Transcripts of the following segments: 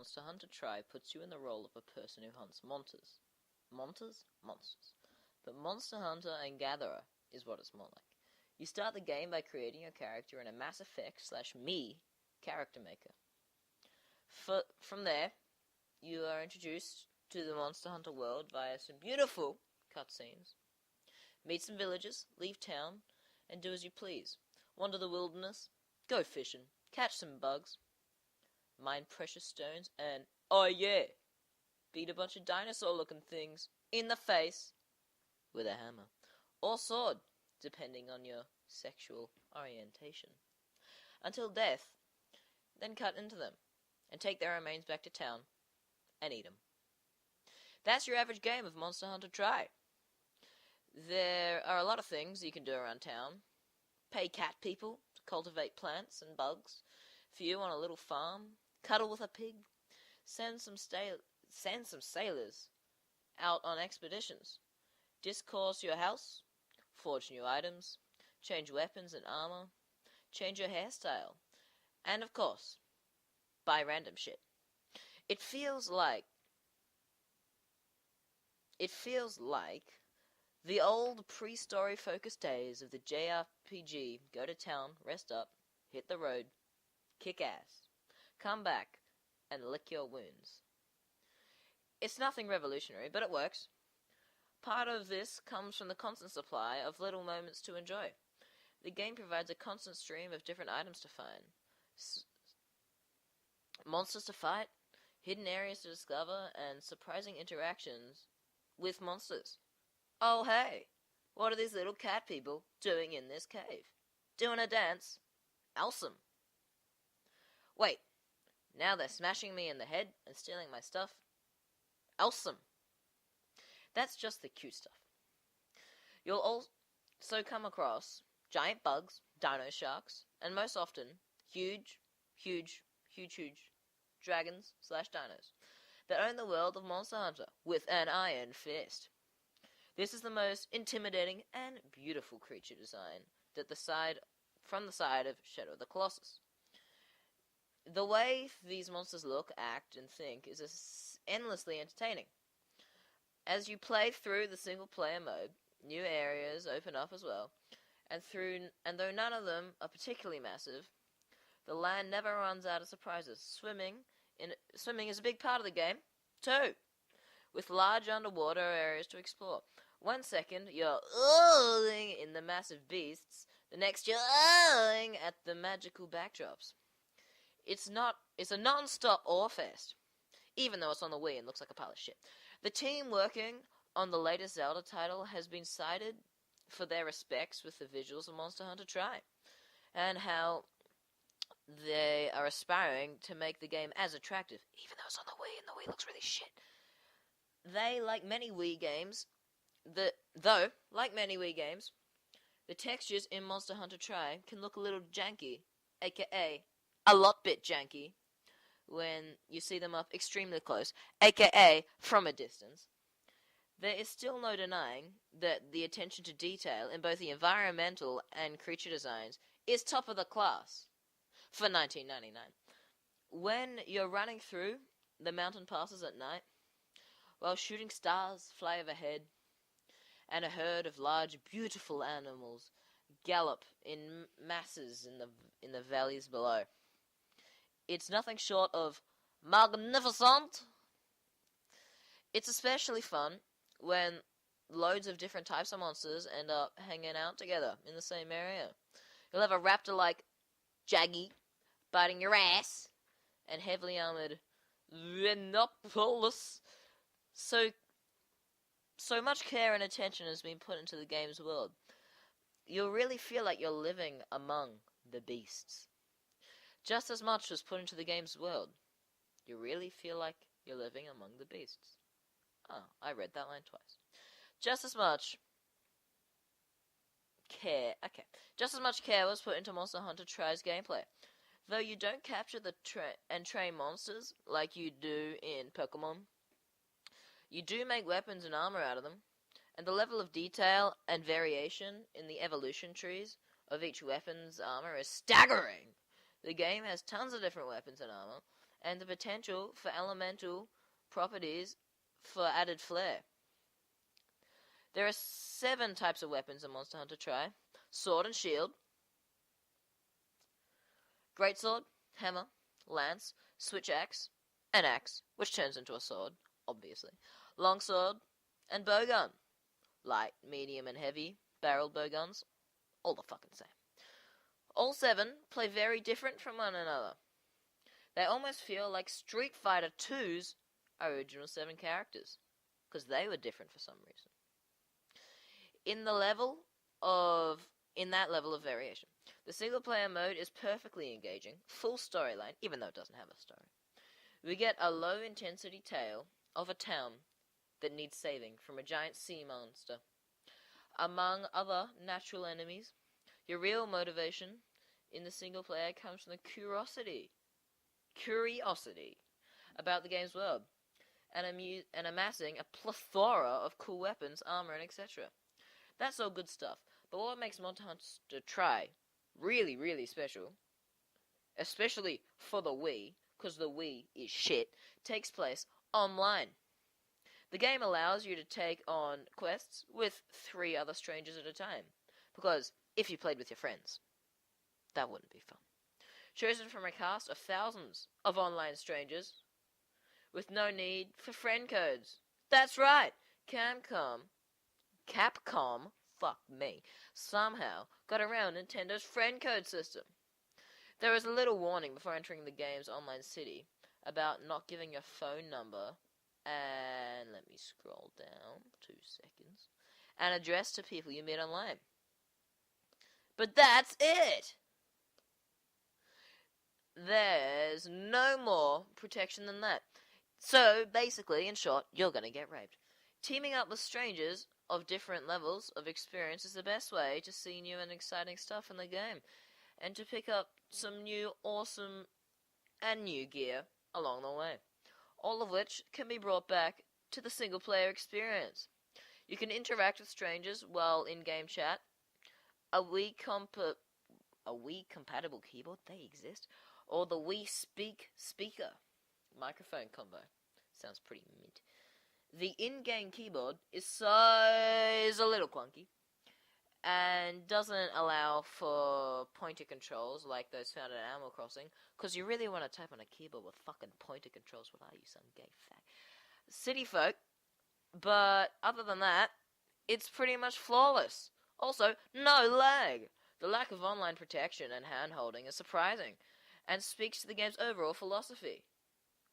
Monster Hunter Tri puts you in the role of a person who hunts monsters. Monsters. But Monster Hunter and Gatherer is what it's more like. You start the game by creating your character in a Mass Effect/Me character maker. From there, you are introduced to the Monster Hunter world via some beautiful cutscenes. Meet some villagers, leave town, and do as you please. Wander the wilderness, go fishing, catch some bugs, mine precious stones, and, oh yeah, beat a bunch of dinosaur-looking things in the face with a hammer. Or sword, depending on your sexual orientation. Until death, then cut into them, and take their remains back to town, and eat them. That's your average game of Monster Hunter Tri. There are a lot of things you can do around town. Pay cat people to cultivate plants and bugs for you on a little farm. Cuddle with a pig. Send some sailors out on expeditions. Discourse your house. Forge new items. Change weapons and armor. Change your hairstyle. And of course, buy random shit. It feels like the old pre-story focused days of the JRPG. Go to town, rest up, hit the road, kick ass, come back, and lick your wounds. It's nothing revolutionary, but it works. Part of this comes from the constant supply of little moments to enjoy. The game provides a constant stream of different items to find, monsters to fight, hidden areas to discover, and surprising interactions with monsters. Oh hey, what are these little cat people doing in this cave? Doing a dance? Awesome. Wait, now they're smashing me in the head and stealing my stuff? Awesome. That's just the cute stuff. You'll also come across giant bugs, dino sharks, and most often, huge dragons/dinos that own the world of Monster Hunter with an iron fist. This is the most intimidating and beautiful creature design from the side of Shadow of the Colossus. The way these monsters look, act, and think is endlessly entertaining. As you play through the single-player mode, new areas open up as well, and though none of them are particularly massive, the land never runs out of surprises. Swimming is a big part of the game, too, with large underwater areas to explore. 1 second, you're oohing in the massive beasts. The next, you're oohing at the magical backdrops. It's a non-stop awe fest, even though it's on the Wii and looks like a pile of shit. The team working on the latest Zelda title has been cited for their respects with the visuals of Monster Hunter Tri, and how they are aspiring to make the game as attractive, even though it's on the Wii and the Wii looks really shit. Like many Wii games, the textures in Monster Hunter Tri can look a little janky, aka a lot bit janky, when you see them up extremely close, aka from a distance. There is still no denying that the attention to detail in both the environmental and creature designs is top of the class for 1999. When you're running through the mountain passes at night, while shooting stars fly overhead, and a herd of large, beautiful animals gallop in masses in the valleys below, it's nothing short of magnificent. It's especially fun when loads of different types of monsters end up hanging out together in the same area. You'll have a raptor like Jaggy biting your ass, and heavily armored Rhinopolis. So much care and attention has been put into the game's world. You'll really feel like you're living among the beasts. Just as much was put into the game's world. You really feel like you're living among the beasts. Oh, I read that line twice. Just as much care was put into Monster Hunter Tri's gameplay. Though you don't capture and train monsters like you do in Pokemon, you do make weapons and armor out of them, and the level of detail and variation in the evolution trees of each weapon's armor is staggering. The game has tons of different weapons and armor, and the potential for elemental properties for added flair. There are 7 types of weapons in Monster Hunter Tri: sword and shield, greatsword, hammer, lance, switch axe, an axe, which turns into a sword, obviously, longsword, and bowgun. Light, medium, and heavy barreled bowguns, all the fucking same. All 7 play very different from one another. They almost feel like Street Fighter 2's original 7 characters, because they were different for some reason. In that level of variation, the single-player mode is perfectly engaging, full storyline, even though it doesn't have a story. We get a low-intensity tale of a town that needs saving from a giant sea monster. Among other natural enemies, your real motivation in the single-player comes from the curiosity about the game's world, and amassing a plethora of cool weapons, armor, and etc. That's all good stuff, but what makes Monster Hunter Tri really, really special, especially for the Wii, because the Wii is shit, takes place online. The game allows you to take on quests with 3 other strangers at a time, because if you played with your friends, that wouldn't be fun. Chosen from a cast of thousands of online strangers, with no need for friend codes. That's right, Capcom, fuck me, somehow got around Nintendo's friend code system. There is a little warning before entering the game's online city about not giving your phone number, and let me scroll down 2 seconds, an address to people you meet online. But that's it! There's no more protection than that. So, basically, in short, you're gonna get raped. Teaming up with strangers of different levels of experience is the best way to see new and exciting stuff in the game, and to pick up some new, awesome, and new gear along the way. All of which can be brought back to the single-player experience. You can interact with strangers while in-game chat. A Wii compatible keyboard, they exist, or the Wii speaker microphone combo. Sounds pretty mint. The in-game keyboard is a little clunky, and doesn't allow for pointer controls like those found in Animal Crossing, because you really want to type on a keyboard with fucking pointer controls. What are you, some gay fag? City folk, but other than that, it's pretty much flawless. Also, no lag. The lack of online protection and hand-holding is surprising, and speaks to the game's overall philosophy.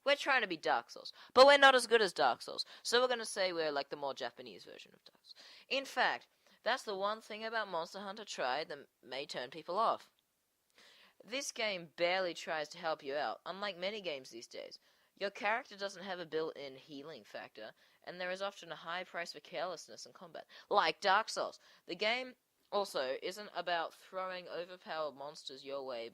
We're trying to be Dark Souls, but we're not as good as Dark Souls, so we're going to say we're like the more Japanese version of Dark Souls. In fact, that's the one thing about Monster Hunter Tri that may turn people off. This game barely tries to help you out, unlike many games these days. Your character doesn't have a built-in healing factor, and there is often a high price for carelessness in combat, like Dark Souls. The game also isn't about throwing overpowered monsters your way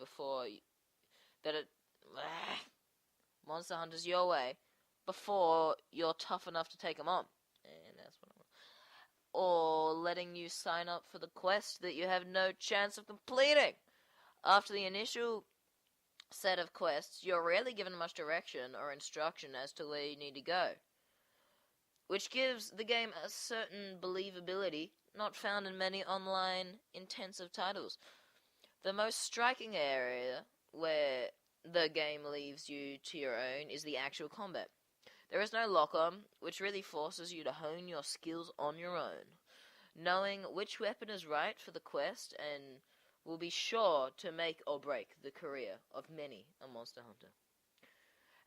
Monster Hunters your way before you're tough enough to take them on. And that's what I want. Or letting you sign up for the quest that you have no chance of completing. After the initial set of quests, you're rarely given much direction or instruction as to where you need to go, which gives the game a certain believability not found in many online intensive titles. The most striking area where the game leaves you to your own is the actual combat. There is no lock-on, which really forces you to hone your skills on your own, knowing which weapon is right for the quest and will be sure to make or break the career of many a monster hunter.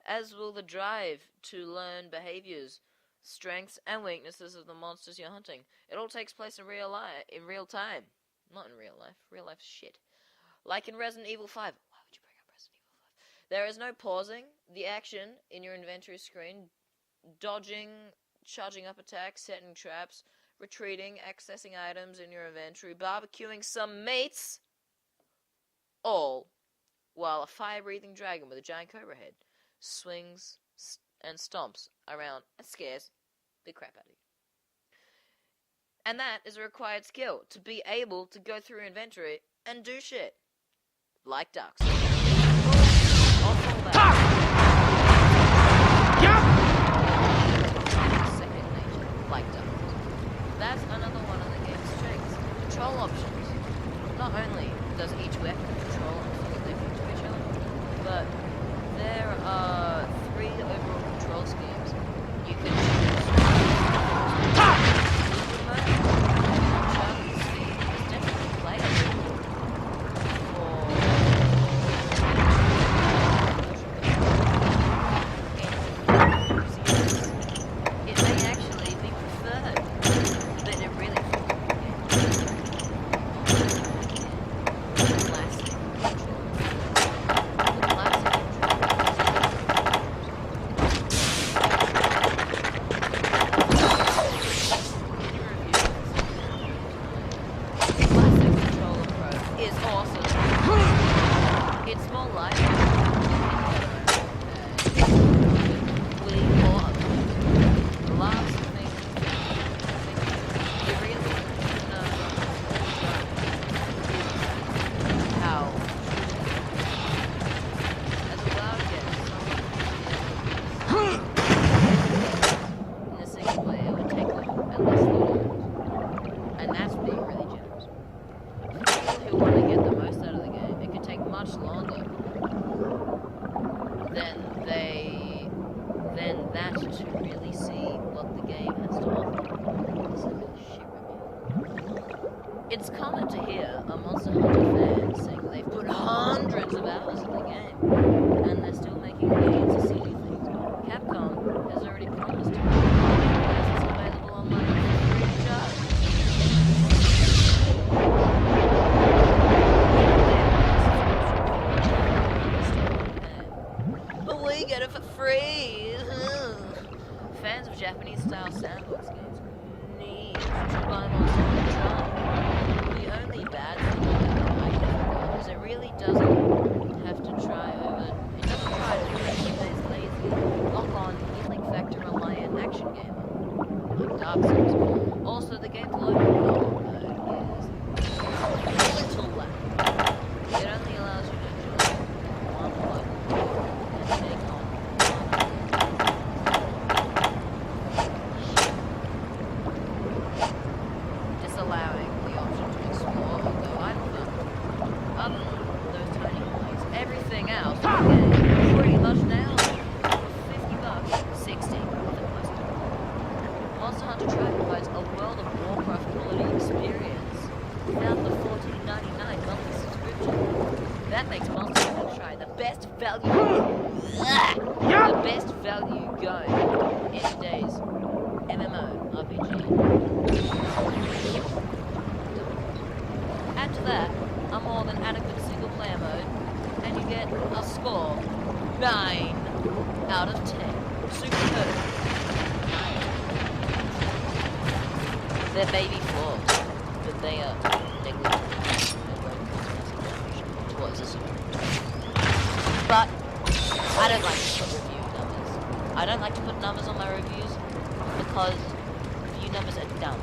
As will the drive to learn behaviors, strengths, and weaknesses of the monsters you're hunting. It all takes place in real time. Not in real life. Real life's shit. Like in Resident Evil 5. Why would you bring up Resident Evil 5? There is no pausing the action in your inventory screen, dodging, charging up attacks, setting traps, retreating, accessing items in your inventory, barbecuing some mates, all while a fire-breathing dragon with a giant cobra head swings and stomps around and scares the crap out of you. And that is a required skill, to be able to go through inventory and do shit. Like Dark Souls. that's another one of the game's strengths. Control options. Not only does each weapon control something different to each other, but there are 3 overall control schemes. You can choose that to really see what the game has to offer. It's common to hear a Monster Hunter fan saying they've put hundreds of hours in the game, and they're still making millions of silly things. Capcom has already promised to make it's available online free of charge. But we get it for free! Fans of Japanese-style sandbox games need to buy Monster Hunter Tribe. The only bad thing about it, I think, is it really doesn't have to try over. It doesn't try to make you guys lazy, lock-on, healing factor-reliant action game like Dark Souls. Also, the game's local co-op mode is a little lacking. It only allows you to join one local and take on allowing the option to explore or go either. Other than those tiny points, everything else in the game pretty much nailed it. $50, 60 with a quest. Monster Hunter Tribe provides a World of Warcraft quality experience without the $14.99 monthly subscription. That makes Monster Hunter Tribe the best value going in today's MMORPG. Add to that a more than adequate single player mode, and you get a score 9 out of 10. Superb. There may be flaws, but they are negligible towards us. But I don't like to put review numbers. I don't like to put numbers on my reviews because review numbers are dumb.